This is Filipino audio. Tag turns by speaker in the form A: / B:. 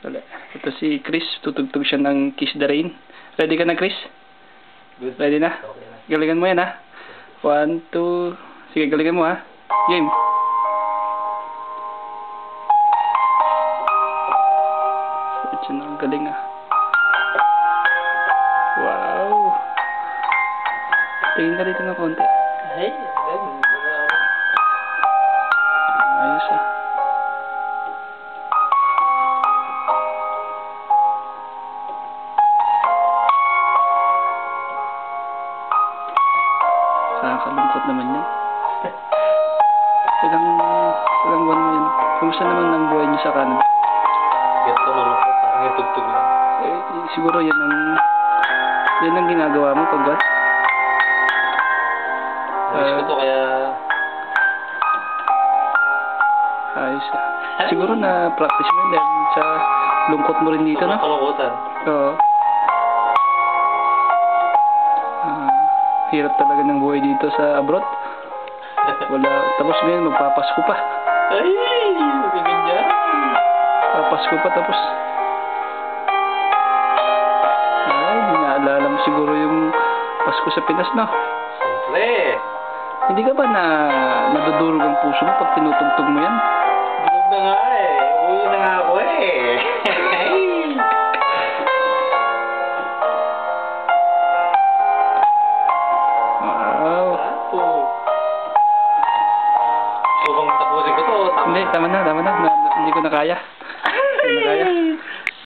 A: Wala. Ito si Chris, tutugtog siya ng Kiss the Rain. Ready ka na, Chris?
B: Good.
A: Ready na?
B: Okay na.
A: Galingan mo yan, ha? 1, 2... Sige, galingan mo, ha? Game. Ito na, ang galing, ha? Wow! Tingin ka dito ng konti.
B: Ay,
A: Ayos, ha? Nakakalungkot naman yan. Ilang buwan mo yan. Kumusta naman ang buhay niyo sa Canada?
B: Ganito malungkot. Parang yung tugtog lang.
A: Siguro yan ang ginagawa mo pag what?
B: Namiss ko to kaya...
A: Ayos. Siguro na practice mo yun dahil sa lungkot mo rin dito, no?
B: Kalungkutan.
A: Oo. Hirap talaga ng buhay dito sa abroad. Wala. Tapos ngayon, magpapasko pa.
B: Ay! Magagandyan.
A: Papasko pa tapos. Ay, naalala mo siguro yung Pasko sa Pinas, no?
B: Siyempre.
A: Hindi ka ba nadudurog ang puso mo pag tinutugtog mo yan?
B: Bilog na nga eh. Uwi na nga ako eh.
A: Wow.
B: Apo. So kung tapusin ko to, tama.
A: Hindi, tama na. Hindi ko na kaya.